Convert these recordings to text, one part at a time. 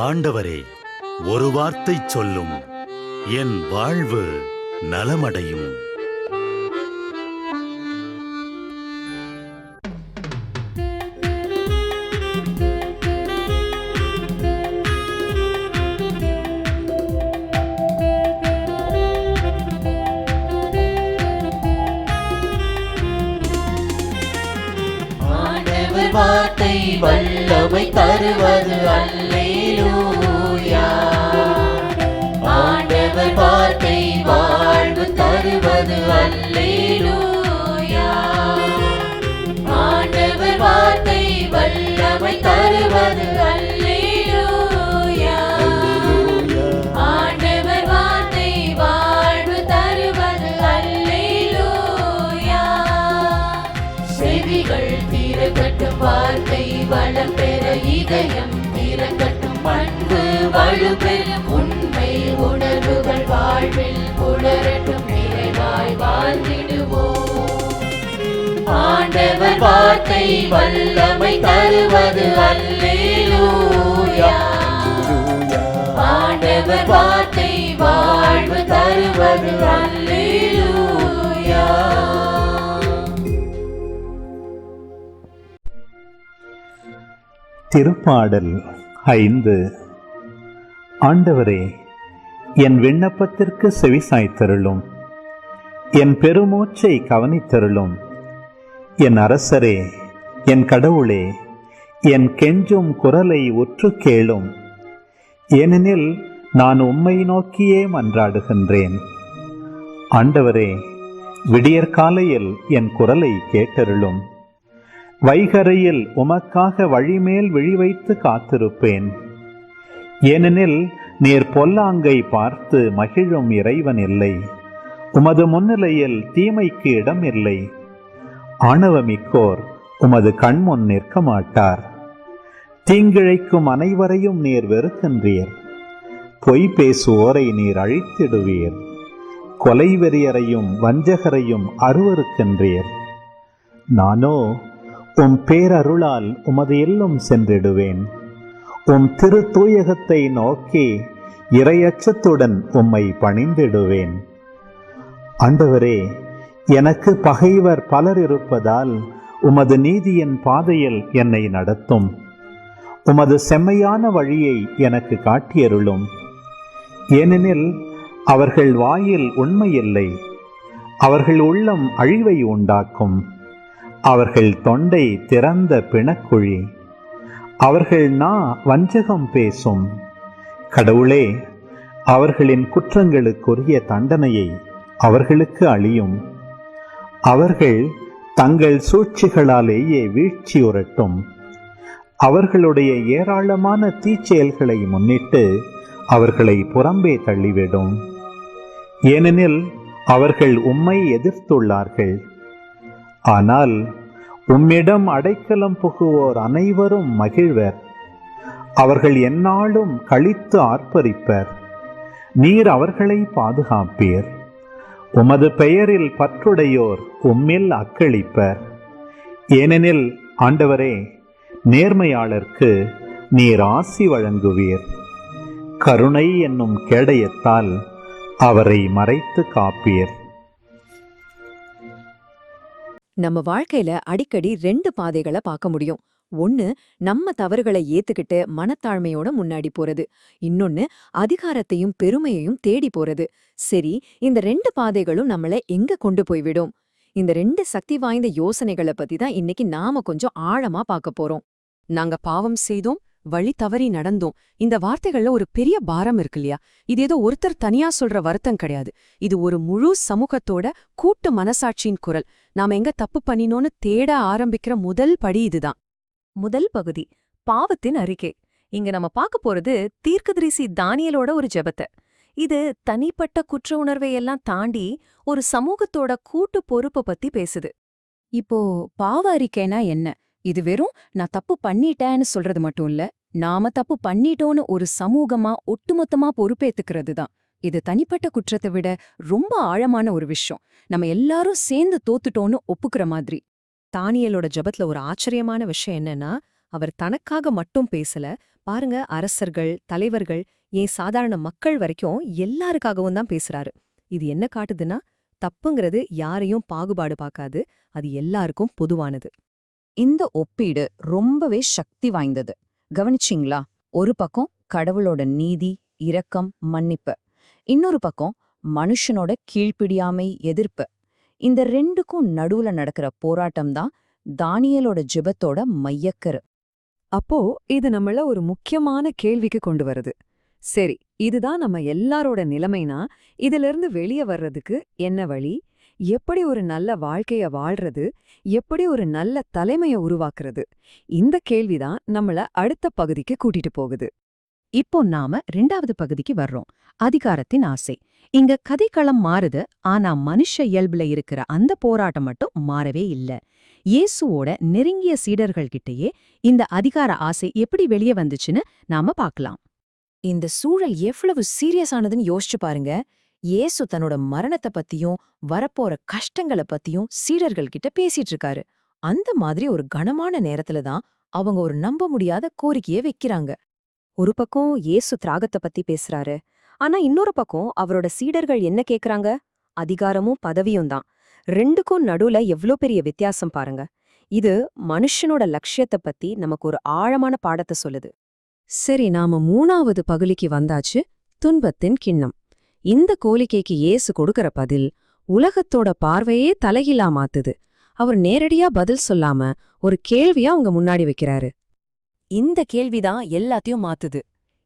ஆண்டவரே, ஒரு வார்த்தை சொல்லும், என் வாழ்வு நலமடையும். வார்த்தை வல்லமை தருவது அல்லேலூயா. ஆண்டவர் வார்த்தை வாழ்வு தருவது அல்லேலூயா. ஆண்டவர் வார்த்தை வல்லமை தருவது அல்லேலூயா. ஆண்டவர் வார்த்தை வாழ்வு தருவது அல்லேலூயா. செவிகள் திறக்கட்டும், வார்த்தை வளம் பெற இதயம் திறக்கட்டும், பண்பு வலுப்பெறும், உண்மை உணர்வுகள் வாழ்வில் புலரட்டும், நிறைவாய் வாழ்ந்திடுவோம். ஆண்டவர் வார்த்தை வல்லமை தருவது அல்லேலூயா. ஆண்டவர் வார்த்தை வாழ்வு தருவது அல்லேலூயா. திருப்பாடல் 5. ஆண்டவரே, என் விண்ணப்பத்திற்கு செவிசாய்த்தருளும், என் பெருமூச்சை கவனித்தருளும். என் அரசரே, என் கடவுளே, என் கெஞ்சும் குரலை உற்று கேளும். ஏனெனில் நான் உம்மை நோக்கியே மன்றாடுகின்றேன். ஆண்டவரே, விடியற்காலையில் என் குரலை கேட்டருளும். வைகரையில் உமக்காக வழிமேல் விழிவைத்து காத்திருப்பேன். ஏனெனில் நீர் பொல்லாங்கை பார்த்து மகிழும் இறைவன் இல்லை. உமது முன்னிலையில் தீமைக்கு இடம் இல்லை. ஆணவமிக்கோர் உமது கண்முன் நிற்க மாட்டார். தீங்கிழைக்கும் அனைவரையும் நீர் வெறுக்கின்றீர். பொய் பேசுவோரை நீர் அழித்திடுவீர். கொலைவெறியரையும் வஞ்சகரையும் அருவருக்கின்றீர். நானோ உம் பேரருளால் உமது இல்லம் சென்றிடுவேன். உம் திரு தூயகத்தை நோக்கி இறையச்சத்துடன் உம்மை பணிந்திடுவேன். ஆண்டவரே, எனக்கு பகைவர் பலர் இருப்பதால் உமது நீதியின் பாதையில் என்னை நடத்தும். உமது செம்மையான வழியை எனக்கு காட்டியருளும். ஏனெனில் அவர்கள் வாயில் உண்மையில்லை. அவர்கள் உள்ளம் அழிவை உண்டாக்கும். அவர்கள் தொண்டை திறந்த பிணக்குழி. அவர்கள் நா வஞ்சகம் பேசும். கடவுளே, அவர்களின் குற்றங்களுக்குரிய தண்டனையை அவர்களுக்கு அளியும். அவர்கள் தங்கள் சூழ்ச்சிகளாலேயே வீழ்ச்சியுறட்டும். அவர்களுடைய ஏராளமான தீச்செயல்களை முன்னிட்டு அவர்களை புறம்பே தள்ளிவிடும். ஏனெனில் அவர்கள் உம்மை எதிர்த்துள்ளார்கள். ஆனால் உம்மிடம் அடைக்கலம் புகுவோர் அனைவரும் மகிழ்வர். அவர்கள் எந்நாளும் களித்து ஆர்ப்பரிப்பர். நீர் அவர்களை பாதுகாப்பீர். உமது பெயரில் பற்றுடையோர் உம்மில் அக்களிப்பர். ஏனெனில் ஆண்டவரே, நேர்மையாளர்க்கு நீர் ஆசி வழங்குவீர். கருணை என்னும் கேடயத்தால் அவரை மறைத்து காப்பீர். நம்ம வாழ்க்கையில அடிக்கடி 2 பாதைகளை பார்க்க முடியும். ஒன்னு, நம்ம தவறுகளை ஏத்துக்கிட்டு மனத்தாழ்மையோட முன்னாடி போறது. இன்னொன்னு, அதிகாரத்தையும் பெருமையையும் தேடி போறது. சரி, இந்த 2 பாதைகளும் நம்மள எங்க கொண்டு போய்விடும்? இந்த 2 சக்தி வாய்ந்த யோசனைகளை பத்தி தான் இன்னைக்கு நாம கொஞ்சம் ஆழமா பார்க்க போறோம். நாங்க பாவம் செய்தோம், வழி தவறி நடந்தோம். இந்த வார்த்தைகள்ல ஒரு பெரிய பாரம் இருக்கு இல்லையா? இது ஏதோ ஒருத்தர் தனியா சொல்ற வருத்தம் கிடையாது. இது ஒரு முழு சமூகத்தோட கூட்டு மனசாட்சியின் குரல். நாம எங்க தப்பு பண்ணினோன்னு தேட ஆரம்பிக்கிற முதல் படி இதுதான். முதல் பகுதி, பாவத்தின் அறிக்கை. இங்க நம்ம பார்க்க போறது தீர்க்கதரிசி தானியேலோட ஒரு ஜெபத்தை. இது தனிப்பட்ட குற்ற உணர்வை எல்லாம் தாண்டி ஒரு சமூகத்தோட கூட்டு பொறுப்பை பத்தி பேசுது. இப்போ பாவ அறிக்கைனா என்ன? இது வெறும் நான் தப்பு பண்ணிட்டேன்னு சொல்றது மட்டும் இல்ல, நாம தப்பு பண்ணிட்டோன்னு ஒரு சமூகமா ஒட்டுமொத்தமா பொறுப்பேத்துக்கிறது தான். இது தனிப்பட்ட குற்றத்தை விட ரொம்ப ஆழமான ஒரு விஷயம். நம்ம எல்லாரும் சேர்ந்து தோத்துட்டோன்னு ஒப்புக்கிற மாதிரி. தானியேலோட ஜெபத்துல ஒரு ஆச்சரியமான விஷயம் என்னன்னா, அவர் தனக்காக மட்டும் பேசல, பாருங்க, அரசர்கள், தலைவர்கள், ஏன் சாதாரண மக்கள் வரைக்கும் எல்லாருக்காகவும் தான் பேசுறாரு. இது என்ன காட்டுதுன்னா, தப்புங்கிறது யாரையும் பாகுபாடு பார்க்காது, அது எல்லாருக்கும் பொதுவானது. இந்த ஒப்பீடு ரொம்பவே சக்தி வாய்ந்தது. கவனிச்சிங்களா? ஒரு பக்கம் கடவுளோட நீதி, இரக்கம், மன்னிப்பு. இன்னொரு பக்கம் மனுஷனோட கீழ்ப்பிடியாமை, எதிர்ப்பு. இந்த ரெண்டுக்கும் நடுவுல நடக்கிற போராட்டம் தான் தானியேலோட ஜெபத்தோட மையக்கரு. அப்போ இது நம்மள ஒரு முக்கியமான கேள்விக்கு கொண்டு வருது. சரி, இதுதான் நம்ம எல்லாரோட நிலைமைனா, இதிலிருந்து வெளியே வர்றதுக்கு என்ன வழி? எப்படி ஒரு நல்ல வாழ்க்கைய வாழ்றது? எப்படி ஒரு நல்ல தலைமைய உருவாக்குறது? இந்த கேள்விதான் நம்மள அடுத்த பகுதிக்கு கூட்டிட்டு போகுது. இப்போ நாம 2வது பகுதிக்கு வர்றோம். அதிகாரத்தின் ஆசை. இங்க கதைக்களம் மாறுது, ஆனா மனுஷ இயல்புல இருக்கிற அந்த போராட்டம் மட்டும் மாறவே இல்ல. இயேசுவோட நெருங்கிய சீடர்கள்கிட்டயே இந்த அதிகார ஆசை எப்படி வெளியே வந்துச்சுன்னு நாம பார்க்கலாம். இந்த சூழல் எவ்வளவு சீரியஸானதுன்னு யோசிச்சு பாருங்க. இயேசு தன்னோட மரணத்தை பத்தியும் வரப்போற கஷ்டங்களை பத்தியும் சீடர்கள் கிட்ட பேசிட்டு இருக்காரு. அந்த மாதிரி ஒரு கனமான நேரத்துல தான் அவங்க ஒரு நம்ப முடியாத கோரிக்கையை வைக்கிறாங்க. ஒரு பக்கம் இயேசு தியாகத்தை பத்தி பேசுறாரு, ஆனா இன்னொரு பக்கம் அவரோட சீடர்கள் என்ன கேக்குறாங்க? அதிகாரமும் பதவியும் தான். ரெண்டுக்கும் நடுவுல எவ்ளோ பெரிய வித்தியாசம் பாருங்க. இது மனுஷனோட லட்சியத்தை பத்தி நமக்கு ஒரு ஆழமான பாடத்தை சொல்லுது. சரி, நாம 3வது பகுதிக்கு வந்தாச்சு. துன்பத்தின் கிண்ணம். இந்த கோரிக்கைக்கு இயேசு கொடுக்கற பதில் உலகத்தோட பார்வையே தலைகீழா மாத்துது. அவர் நேரடியா பதில் சொல்லாம ஒரு கேள்வியா அவங்க முன்னாடி வைக்கிறாரு. இந்த கேள்விதான் எல்லாத்தையும் மாத்துது.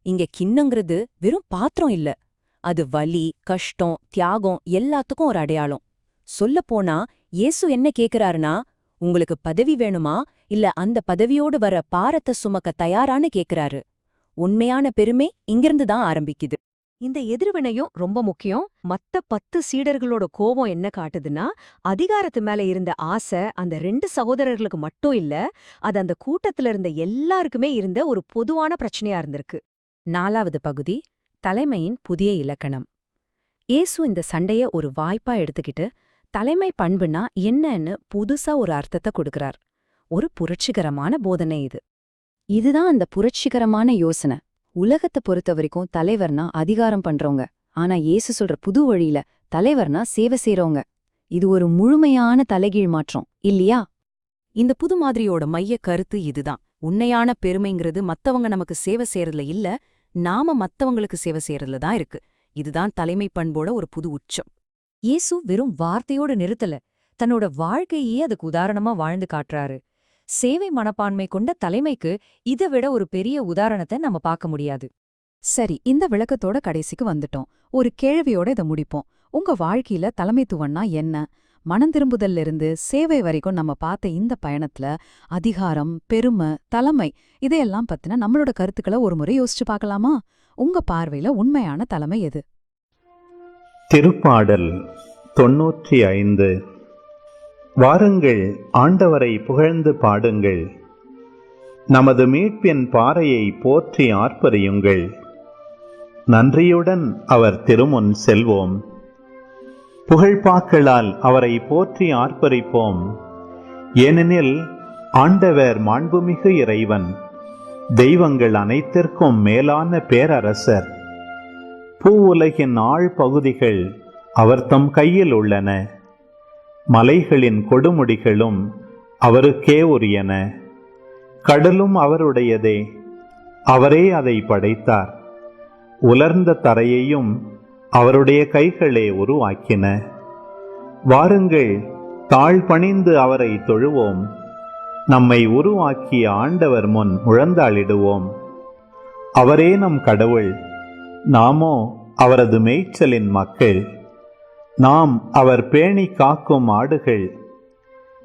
இங்க கிண்ணங்கிறது வெறும் பாத்திரம் இல்ல, அது வலி, கஷ்டம், தியாகம் எல்லாத்துக்கும் ஒரு அடையாளம். சொல்லப்போனா இயேசு என்ன கேக்குறாருன்னா, உங்களுக்கு பதவி வேணுமா, இல்ல அந்த பதவியோடு வர பாரத்தை சுமக்க தயாரான்னு கேக்குறாரு. உண்மையான பெருமை இங்கிருந்து தான் ஆரம்பிக்குது. இந்த எதிர்வினையும் ரொம்ப முக்கியம். மத்த 10 சீடர்களோட கோபம் என்ன காட்டுதுன்னா, அதிகாரத்து மேல இருந்த ஆசை அந்த 2 சகோதரர்களுக்கு மட்டும் இல்ல, அது அந்த கூட்டத்துல இருந்த எல்லாருக்குமே இருந்த ஒரு பொதுவான பிரச்சனையா இருந்திருக்கு. 4வது பகுதி, தலைமையின் புதிய இலக்கணம். இயேசு இந்த சண்டைய ஒரு வாய்ப்பா எடுத்துக்கிட்டு தலைமை பண்புனா என்னன்னு புதுசா ஒரு அர்த்தத்தை கொடுக்கறார். ஒரு புரட்சிகரமான போதனை இது. இதுதான் அந்த புரட்சிகரமான யோசனை. உலகத்தை பொறுத்த வரைக்கும் தலைவர்னா அதிகாரம் பண்றவங்க, ஆனா இயேசு சொல்ற புது வழியில தலைவர்னா சேவை செய்றவங்க. இது ஒரு முழுமையான தலைகீழ் மாற்றம் இல்லையா? இந்த புது மாதிரியோட மைய கருத்து இதுதான். உண்மையான பெருமைங்கிறது மத்தவங்க நமக்கு சேவை செய்யறதுல இல்ல, நாம மத்தவங்களுக்கு சேவை செய்யறதுல தான் இருக்கு. இதுதான் தலைமை பண்போட ஒரு புது உச்சம். இயேசு வெறும் வார்த்தையோடு நிறுத்தல, தன்னோட வாழ்க்கையே அதுக்கு உதாரணமா வாழ்ந்து காட்டுறாரு. சேவை மனப்பான்மை கொண்ட தலைமைக்கு இதை விட ஒரு பெரிய உதாரணத்தை நம்ம பார்க்க முடியாது. சரி, இந்த விளக்கத்தோட கடைசிக்கு வந்துட்டோம். ஒரு கேள்வியோட இதை முடிப்போம். உங்க வாழ்க்கையில தலைமைத்துவம்னா என்ன? மனந்திரும்புதல்ல இருந்து சேவை வரைக்கும் நம்ம பார்த்த இந்த பயணத்துல அதிகாரம், பெருமை, தலைமை இதையெல்லாம் பத்தின நம்மளோட கருத்துக்களை ஒரு முறை யோசிச்சு பார்க்கலாமா? உங்க பார்வையில உண்மையான தலைமை எது? திருப்பாடல் 95. வாருங்கள், ஆண்டவரை புகழ்ந்து பாடுங்கள். நமது மீட்பின் பாறையை போற்றி ஆர்ப்பரியுங்கள். நன்றியுடன் அவர் திருமுன் செல்வோம். புகழ்பாக்களால் அவரை போற்றி ஆர்ப்பரிப்போம். ஏனெனில் ஆண்டவர் மாண்புமிகு இறைவன், தெய்வங்கள் அனைத்திற்கும் மேலான பேரரசர். பூவுலகின் ஆழ்பகுதிகள் அவர் தம் கையில் உள்ளன. மலைகளின் கொடுமுடிகளும் அவருக்கே உரியன. கடலும் அவருடையதே, அவரே அதை படைத்தார். உலர்ந்த தரையையும் அவருடைய கைகளே உருவாக்கின. வாருங்கள், தாழ்பணிந்து அவரை தொழுவோம். நம்மை உருவாக்கிய ஆண்டவர் முன் முழந்தாளிடுவோம். அவரே நம் கடவுள், நாமோ அவரது மேய்ச்சலின் மக்கள். நாம் அவர் பேணி காக்கும் ஆடுகள்.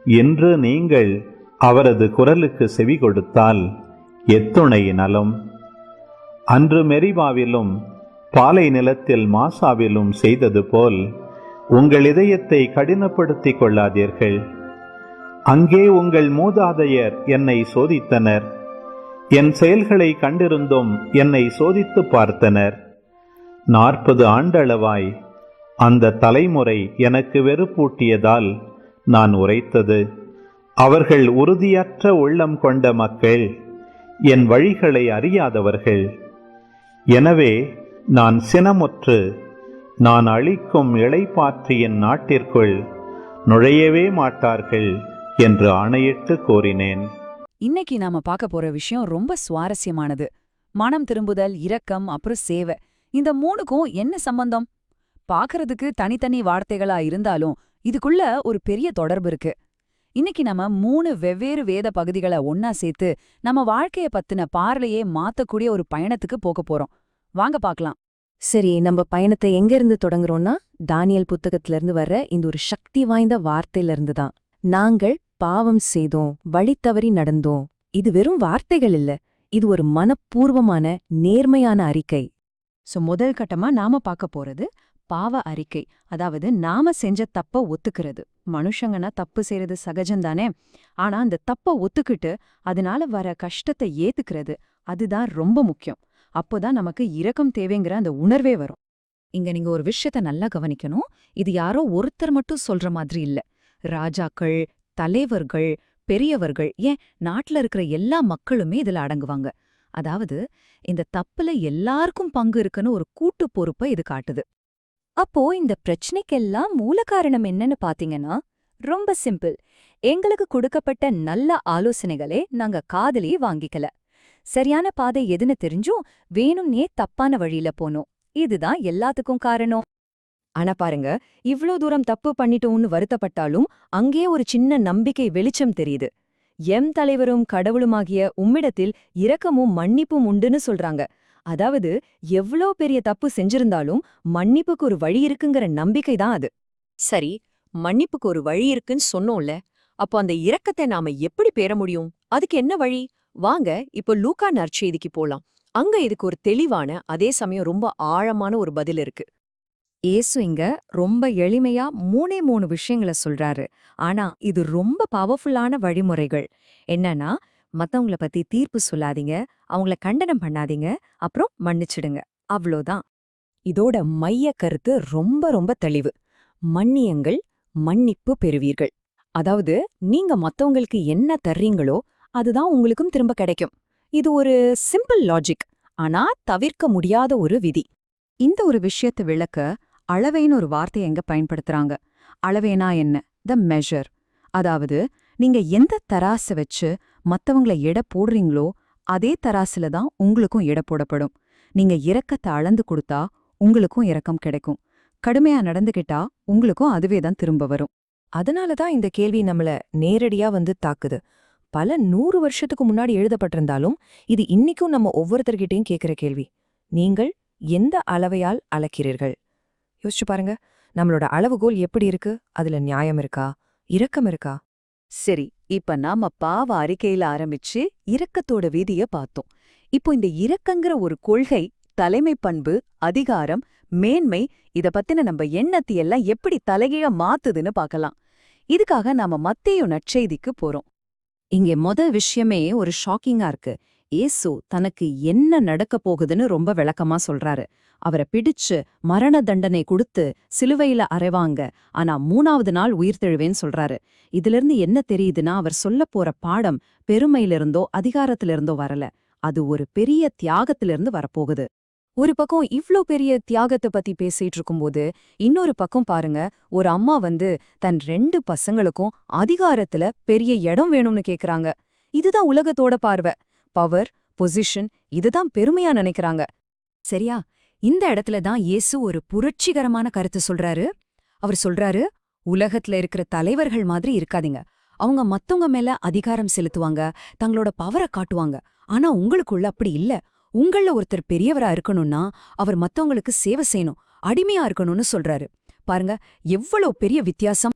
என்று நீங்கள் அவரது குரலுக்கு செவி கொடுத்தால் எத்துணை நலம். அன்று மெரிபாவிலும் பாலை நிலத்தில் மாசாவிலும் செய்தது போல் உங்கள் இதயத்தை கடினப்படுத்திக் கொள்ளாதீர்கள். அங்கே உங்கள் மூதாதையர் என்னை சோதித்தனர். என் செயல்களை கண்டிருந்தும் என்னை சோதித்து பார்த்தனர். 40 ஆண்டளவாய் அந்த தலைமுறை எனக்கு வெறுப்பூட்டியதால் நான் உரைத்தது. அவர்கள் உறுதியற்ற உள்ளம் கொண்ட மக்கள், என் வழிகளை அறியாதவர்கள். எனவே நான் சினமுற்று நான் அளிக்கும் இளைப்பாற்றியின் நாட்டிற்குள் நுழையவே மாட்டார்கள் என்று ஆணையிட்டு கோரினேன். இன்னைக்கு நாம பார்க்க போற விஷயம் ரொம்ப சுவாரஸ்யமானது. மனம் திரும்புதல், இரக்கம், அப்புறம் சேவை. இந்த மூணுக்கும் என்ன சம்பந்தம்? பார்க்கறதுக்கு தனித்தனி வார்த்தைகளா இருந்தாலும் இதுக்குள்ள ஒரு பெரிய தொடர்பு இருக்கு. இன்னைக்கு நம்ம 3 வெவ்வேறு வேத பகுதிகளை ஒன்னா சேர்த்து நம்ம வாழ்க்கைய பத்தின பார்வையே மாத்தக்கூடிய ஒரு பயணத்துக்கு போக போறோம். வாங்க பார்க்கலாம். சரி, நம்ம பயணத்தை எங்க இருந்து தொடங்குறோம்னா, தானியேல் புத்தகத்துல இருந்து வர்ற இந்த ஒரு சக்தி வாய்ந்த வார்த்தையில இருந்து தான். நாங்கள் பாவம் செய்தோம், வழி தவறி நடந்தோம். இது வெறும் வார்த்தைகள் இல்ல, இது ஒரு மனப்பூர்வமான நேர்மையான அறிக்கை. முதல் கட்டமா நாம பார்க்க போறது பாவ அறிக்கை. அதாவது நாம செஞ்ச தப்ப ஒத்துக்கிறது. மனுஷங்கன்னா தப்பு செய்யறது சகஜம்தானே. ஆனா அந்த தப்ப ஒத்துக்கிட்டு அதனால வர கஷ்டத்தை ஏத்துக்கிறது, அதுதான் ரொம்ப முக்கியம். அப்போதான் நமக்கு இரக்கம் தேவைங்கிற அந்த உணர்வே வரும். இங்க நீங்க ஒரு விஷயத்த நல்லா கவனிக்கணும். இது யாரோ ஒருத்தர் மட்டும் சொல்ற மாதிரி இல்ல. ராஜாக்கள், தலைவர்கள், பெரியவர்கள், ஏன் நாட்டுல இருக்கிற எல்லா மக்களுமே இதுல அடங்குவாங்க. அதாவது இந்த தப்புல எல்லாருக்கும் பங்கு இருக்குன்னு ஒரு கூட்டு பொறுப்பை இது காட்டுது. அப்போ இந்த பிரச்சனைக்கெல்லாம் மூல காரணம் என்னன்னு பாத்தீங்கன்னா, ரொம்ப சிம்பிள். எங்களுக்கு கொடுக்கப்பட்ட நல்ல ஆலோசனைகளே நாங்க காதலியே வாங்கிக்கல. சரியான பாதை எதுன்னு தெரிஞ்சும் வேணும்னே தப்பான வழியில போனோம். இதுதான் எல்லாத்துக்கும் காரணம். ஆனா பாருங்க, இவ்ளோ தூரம் தப்பு பண்ணிட்டோம்னு வருத்தப்பட்டாலும் அங்கே ஒரு சின்ன நம்பிக்கை வெளிச்சம் தெரியுது. எம் தலைவரும் கடவுளுமாகிய உம்மிடத்தில் இரக்கமும் மன்னிப்பும் உண்டுன்னு சொல்றாங்க. அதாவது எவ்ளோ பெரிய தப்பு செஞ்சிருந்தாலும் மன்னிப்புக்கு ஒரு வழி இருக்குங்கிற நம்பிக்கை தான் அது. சரி, மன்னிப்புக்கு ஒரு வழி இருக்குன்னு சொன்னோம்ல, அப்போ அந்த இரக்கத்தை நாம எப்படி பெற முடியும்? அதுக்கு என்ன வழி? வாங்க இப்போ லூக்கா நற்செய்திக்கு போலாம். அங்க இதுக்கு ஒரு தெளிவான, அதே சமயம் ரொம்ப ஆழமான ஒரு பதில் இருக்கு. இயேசு இங்க ரொம்ப எளிமையா 3 விஷயங்களை சொல்றாரு. ஆனா இது ரொம்ப பவர்ஃபுல்லான வழிமுறைகள். என்னன்னா, மத்தவங்கள பத்தி தீர்ப்பு சொல்லாதீங்க, அவங்கள கண்டனம் பண்ணாதீங்க, அப்புறம் மன்னிச்சிடுங்க. அவ்வளோதான். இதோட மைய கருத்து ரொம்ப ரொம்ப தெளிவு. மன்னியுங்கள், மன்னிப்பு பெறுவீர்கள். அதாவது நீங்க மத்தவங்களுக்கு என்ன தர்றீங்களோ அதுதான் உங்களுக்கும் திரும்ப கிடைக்கும். இது ஒரு சிம்பிள் லாஜிக், ஆனா தவிர்க்க முடியாத ஒரு விதி. இந்த ஒரு விஷயத்தை விளக்க அளவைன்னு ஒரு வார்த்தையை எங்க பயன்படுத்துறாங்க. அளவேனா என்ன? த மெஷர். அதாவது நீங்க எந்த தராச வச்சு மத்தவங்கள எடை போடுறீங்களோ அதே தராசுல தான் உங்களுக்கும் எடை போடப்படும். நீங்க இரக்கத்தை அளந்து கொடுத்தா உங்களுக்கும் இரக்கம் கிடைக்கும். கடுமையா நடந்துகிட்டா உங்களுக்கும் அதுவே தான் திரும்ப வரும். அதனாலதான் இந்த கேள்வி நம்மள நேரடியா தாக்குது. பல 100 வருஷத்துக்கு முன்னாடி எழுதப்பட்டிருந்தாலும் இது இன்னிக்கும் நம்ம ஒவ்வொருத்தர்கிட்டையும் கேட்கிற கேள்வி. நீங்கள் எந்த அளவையால் அளக்கிறீர்கள்? யோசிச்சு பாருங்க, நம்மளோட அளவுகோல் எப்படி இருக்கு? அதுல நியாயம் இருக்கா? இரக்கம் இருக்கா? சரி, இப்ப நாம பாவ அறிக்கையில ஆரம்பிச்சு இரக்கத்தோட வீதிய பார்த்தோம். இப்போ இந்த இரக்கங்கிற ஒரு கொள்கை, தலைமை பண்பு, அதிகாரம், மேன்மை, இத பத்தின நம்ம எண்ணத்தையெல்லாம் எப்படி தலைகீழ மாத்துதுன்னு பார்க்கலாம். இதுக்காக நாம மத்தேயு நற்செய்திக்கு போறோம். இங்கே விஷயமே ஒரு ஷாக்கிங்கா இருக்கு. இயேசு தனக்கு என்ன நடக்க போகுதுன்னு ரொம்ப விளக்கமா சொல்றாரு. அவரை பிடிச்சு மரண தண்டனை கொடுத்து சிலுவையில அறைவாங்க, ஆனா 3ஆவது நாள் உயிர்த்தெழுவேன்னு சொல்றாரு. இதிலிருந்து என்ன தெரியுதுன்னா, அவர் சொல்ல போற பாடம் பெருமையிலிருந்தோ அதிகாரத்திலிருந்தோ வரல, அது ஒரு பெரிய தியாகத்திலிருந்து வரப்போகுது. ஒரு பக்கம் இவ்ளோ பெரிய தியாகத்தை பத்தி பேசிட்டு இருக்கும்போது, இன்னொரு பக்கம் பாருங்க, ஒரு அம்மா தன் 2 பசங்களுக்கும் அதிகாரத்துல பெரிய இடம் வேணும்னு கேக்குறாங்க. இதுதான் உலகத்தோட பார்வை. பவர், பொசிஷன், இதுதான் பெருமையா நினைக்கிறாங்க. சரியா? இந்த இடத்துல தான் இயேசு ஒரு புரட்சிகரமான கருத்து சொல்றாரு. அவர் சொல்றாரு, உலகத்துல இருக்கிற தலைவர்கள் மாதிரி இருக்காதீங்க. அவங்க மத்தவங்க மேல அதிகாரம் செலுத்துவாங்க, தங்களோட பவரை காட்டுவாங்க. ஆனா உங்களுக்குள்ள அப்படி இல்ல. உங்கள ஒருத்தர் பெரியவரா இருக்கணும்னா அவர் மத்தவங்களுக்கு சேவை செய்யணும், அடிமையா இருக்கணும்னு சொல்றாரு. பாருங்க எவ்வளவு பெரிய வித்தியாசம்.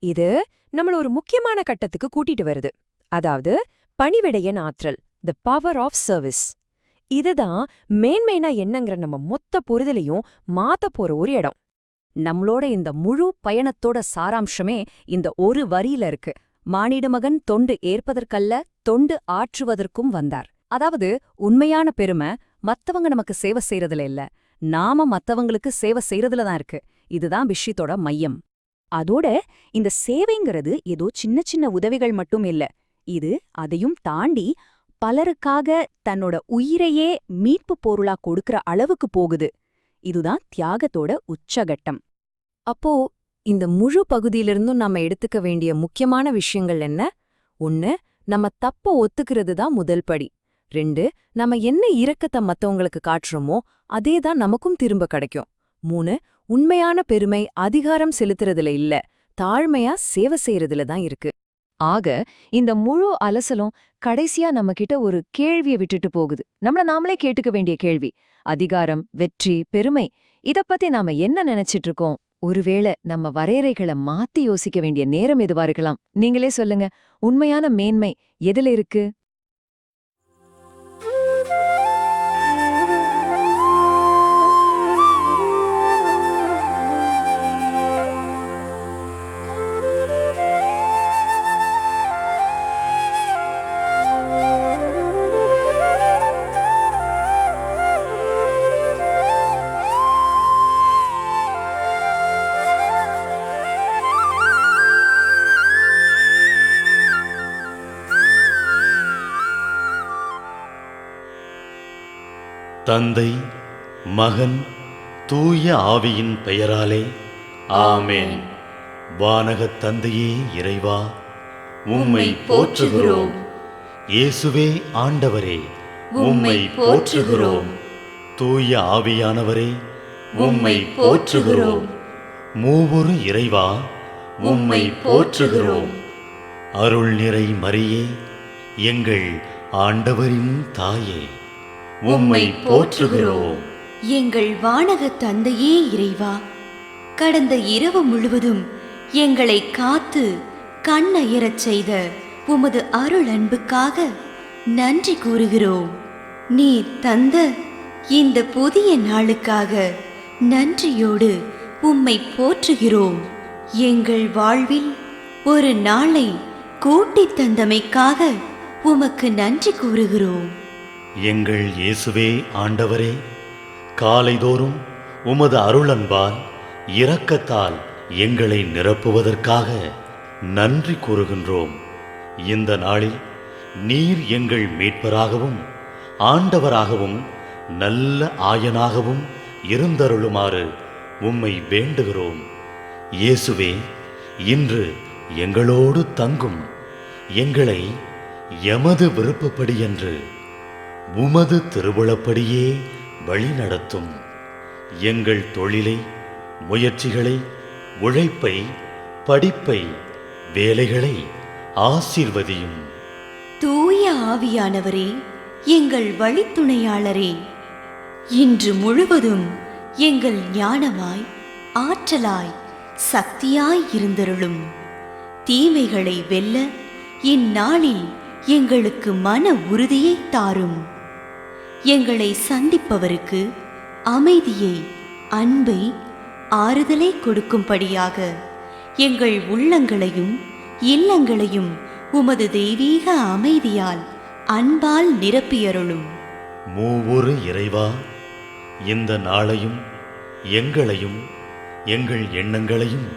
இது நம்மள ஒரு முக்கியமான கட்டத்துக்கு கூட்டிட்டு வருது. அதாவது பணிவிடையின் ஆற்றல், தி பவர் ஆஃப் சர்வீஸ். இதுதான் மேன்மைனா என்னங்கிற நம்ம மொத்த புரிதலையும் மாத்த போற ஒரு இடம். நம்மளோட இந்த முழு பயணத்தோட சாராம்சமே இந்த ஒரு வரியில இருக்கு. மானிடமகன் தொண்டு ஏற்பதற்கல்ல, தொண்டு ஆற்றுவதற்கும் வந்தார். அதாவது உண்மையான பெருமை மத்தவங்க நமக்கு சேவை செய்யறதுல இல்ல, நாம மத்தவங்களுக்கு சேவை செய்யறதுல தான் இருக்கு. இதுதான் விஷயத்தோட மையம். அதோட இந்த சேவைங்கிறது ஏதோ சின்ன சின்ன உதவிகள் மட்டும் இல்ல, இது அதையும் தாண்டி பலருக்காக தன்னோட உயிரையே மீட்பு பொருளா கொடுக்கற அளவுக்கு போகுது. இதுதான் தியாகத்தோட உச்சகட்டம். அப்போ இந்த முழு பகுதியிலிருந்தும் நாம எடுத்துக்க வேண்டிய முக்கியமான விஷயங்கள் என்ன? 1, நம்ம தப்ப ஒத்துக்கிறது தான் முதல் படி. 2, நம்ம என்ன இரக்கத்தை மத்தவங்களுக்கு காட்டுறோமோ அதேதான் நமக்கும் திரும்ப கிடைக்கும். 3, உண்மையான பெருமை அதிகாரம் செலுத்துறதுல இல்ல, தாழ்மையா சேவை செய்யறதுல தான் இருக்கு. ஆக இந்த முழு அலசலும் கடைசியா நம்ம கிட்ட ஒரு கேள்வியை விட்டுட்டு போகுது. நம்மள நாமளே கேட்டுக்க வேண்டிய கேள்வி. அதிகாரம், வெற்றி, பெருமை இத பத்தி நாம என்ன நினைச்சிட்டு இருக்கோம்? ஒருவேளை நம்ம வரையறைகளை மாத்தி யோசிக்க வேண்டிய நேரம் எதுவா இருக்கலாம்? நீங்களே சொல்லுங்க, உண்மையான மேன்மை எதுல இருக்கு? தந்தை, மகன், தூய ஆவியின் பெயராலே ஆமென். வானகத் தந்தையே இறைவா, உம்மை போற்றுகிறோம். இயேசுவே ஆண்டவரே, உம்மை போற்றுகிறோம். தூய ஆவியானவரே, உம்மை போற்றுகிறோம். மூவொரு இறைவா, உம்மை போற்றுகிறோம். அருள் நிறை மரியே, எங்கள் ஆண்டவரின் தாயே, உம்மை போற்றுகிறோம். எங்கள் வானகத் தந்தையே இறைவா, கடந்த இரவு முழுவதும் எங்களை காத்து கண்ணயரச் செய்த உமது அருள் அன்புக்காக நன்றி கூறுகிறோம். நீர் தந்த இந்த புதிய நாளுக்காக நன்றியோடு உம்மை போற்றுகிறோம். எங்கள் வாழ்வில் ஒரு நாளை கூட்டித் தந்தமைக்காக உமக்கு நன்றி கூறுகிறோம். எங்கள் இயேசுவே ஆண்டவரே, காலைதோறும் உமது அருளன்பால் இரக்கத்தால் எங்களை நிரப்புவதற்காக நன்றி கூறுகின்றோம். இந்த நாளில் நீர் எங்கள் மீட்பராகவும் ஆண்டவராகவும் நல்ல ஆயனாகவும் இருந்தருளுமாறு உம்மை வேண்டுகிறோம். இயேசுவே, இன்று எங்களோடு தங்கும். எங்களை எமது விருப்பப்படியன்று உமது திருவுளப்படியே வழிநடத்தும். எங்கள் தொழிலை, முயற்சிகளை, உழைப்பை, படிப்பை, வேலைகளை ஆசீர்வதியும். தூய ஆவியானவரே, எங்கள் வழித்துணையாளரே, இன்று முழுவதும் எங்கள் ஞானமாய், ஆற்றலாய், சக்தியாய் இருந்தருளும். தீமைகளை வெல்ல இந்நாளில் எங்களுக்கு மன உறுதியை தாரும். எங்களை சந்திப்பவருக்கு அமைதியை, அன்பை, ஆறுதலை கொடுக்கும்படியாக எங்கள் உள்ளங்களையும் இல்லங்களையும் உமது தெய்வீக அமைதியால், அன்பால் நிரப்பியருளும். மூவொரு இறைவா, இந்த நாளையும் எங்களையும் எங்கள் எண்ணங்களையும்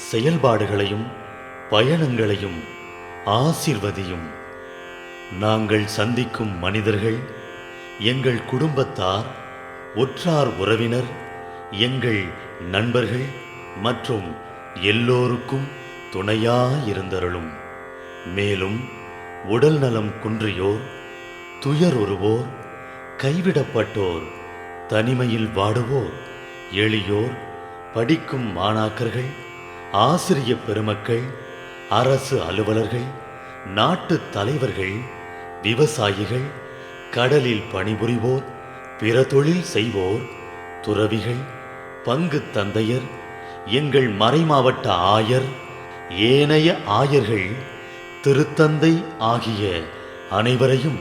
செயல்பாடுகளையும் பயணங்களையும் ஆசீர்வதியும். நாங்கள் சந்திக்கும் மனிதர்கள், எங்கள் குடும்பத்தார், உற்றார் உறவினர், எங்கள் நண்பர்கள் மற்றும் எல்லோருக்கும் துணையாயிருந்தருளும். மேலும் உடல் நலம் குன்றியோர், துயருறுவோர், கைவிடப்பட்டோர், தனிமையில் வாடுவோர், எளியோர், படிக்கும் மாணாக்கர்கள், ஆசிரிய பெருமக்கள், அரசு அலுவலர்கள், நாட்டு தலைவர்கள், விவசாயிகள், கடலில் பணிபுரிவோர், பிற தொழில் செய்வோர், துறவிகள், பங்கு தந்தையர், எங்கள் மறைமாவட்ட ஆயர், ஏனைய ஆயர்கள், திருத்தந்தை ஆகிய அனைவரையும்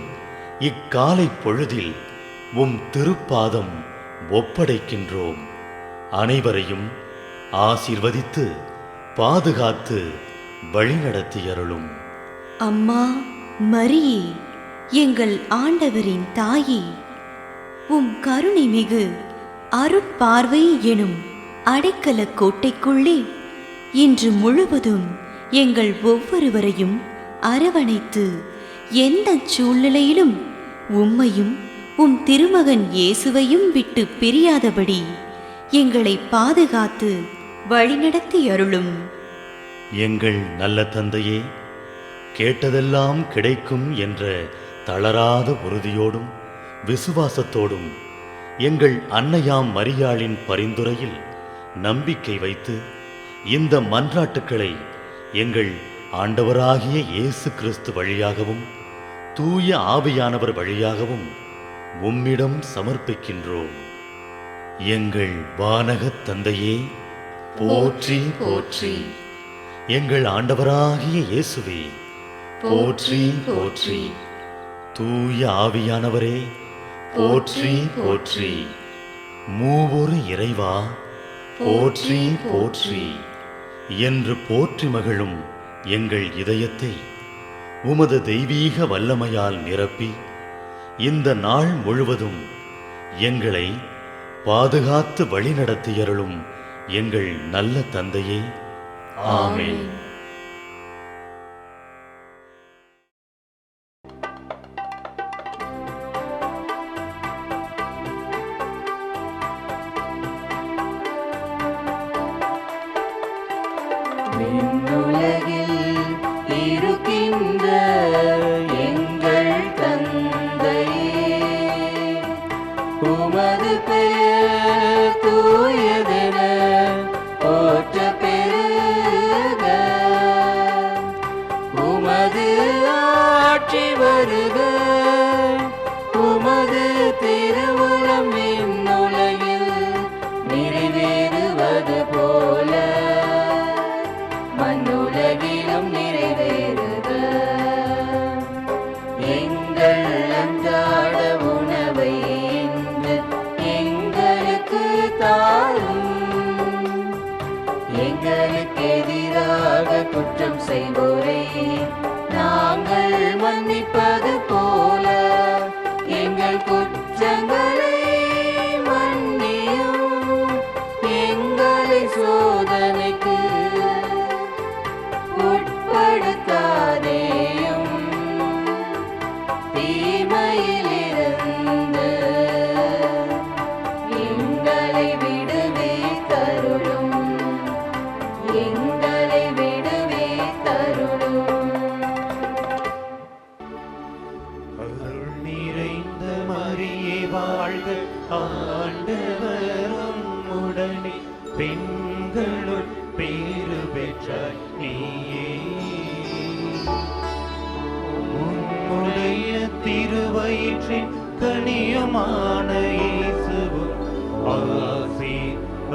இக்காலை பொழுதில் உம் திருப்பாதம் ஒப்படைக்கின்றோம். அனைவரையும் ஆசீர்வதித்து பாதுகாத்து வழிநடத்தியருளும். அம்மா மரியே, எங்கள் ஆண்டவரின் தாயே, உம் கருணை மிகு அருட்பார்வை எனும் அடைக்கல கோட்டைக்குள்ளே இன்று முழுவதும் எங்கள் ஒவ்வொருவரையும் அரவணைத்து எந்த சூழ்நிலையிலும் உம்மையும் உம் திருமகன் இயேசுவையும் விட்டு பிரியாதபடி எங்களை பாதுகாத்து வழிநடத்தி அருளும். எங்கள் நல்ல தந்தையே, கேட்டதெல்லாம் கிடைக்கும் என்ற தளராத உறுதியோடும் விசுவாசத்தோடும் எங்கள் அன்னையாம் மரியாளின் பரிந்துரையில் நம்பிக்கை வைத்து இந்த மன்றாட்டுக்களை எங்கள் ஆண்டவராகிய இயேசு கிறிஸ்து வழியாகவும் தூய ஆவியானவர் வழியாகவும் உம்மிடம் சமர்ப்பிக்கின்றோம். எங்கள் வானகத் தந்தையே, போற்றி போற்றி. எங்கள் ஆண்டவராகிய இயேசுவே, போற்றி போற்றி. தூய ஆவியானவரே, போற்றி போற்றி. மூவொரு இறைவா, போற்றி போற்றி என்று போற்றி மகிழும் எங்கள் இதயத்தை உமது தெய்வீக வல்லமையால் நிரப்பி இந்த நாள் முழுவதும் எங்களை பாதுகாத்து வழிநடத்தியருளும் எங்கள் நல்ல தந்தையே. ஆமென். விண்ணுலகில் இருக்கின்ற எங்கள் தந்தையே, உமது பெயர் தூயதென போற்ற பெருக. உமது ஆட்சி வருக. உமது திருவுளம் விண்ணுலகில் நிறைவேறுவது போல மண்ணுலகிலும் நிறைவேறுக. எங்கள் அன்றாட உணவை இன்று எங்களுக்கு தாரும். எங்களுக்கு எதிராக குற்றம் செய்வோரை நாங்கள் மன்னிப்பது போல எங்கள் குற்றங்களை மன்னியும். எங்களை சோதனைக்கு உட்படுத்தாதேயும், தீமையிலிருந்து எங்களை விடுவித்தருளும். எங்களை விடுவித்தருளும். அருள் நிறைந்த மரியே வாழ்க, ஆண்டவரும் உடனே பெண்களுள் பேறு பெற்றாய் நீயே. உம்முடைய திருவயிற்றின் கனியுமான இயேசுவும் ஆசி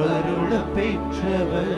அருள பெற்றவர்.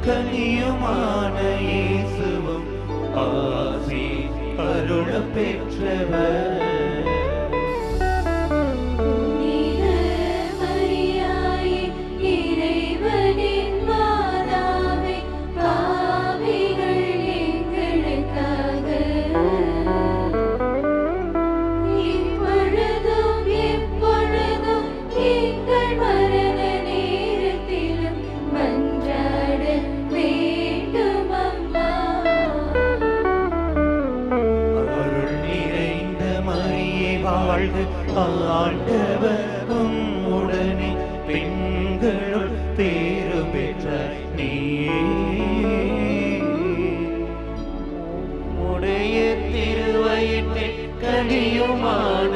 கனியுமான இயேசுவும் ஆசி அருள பெற்றவர். ஆண்டவரும் உடனே பெண்களுள் பேறு பெற்றாய் நீயே. உடைய திருவயிற்றின் கனியுமான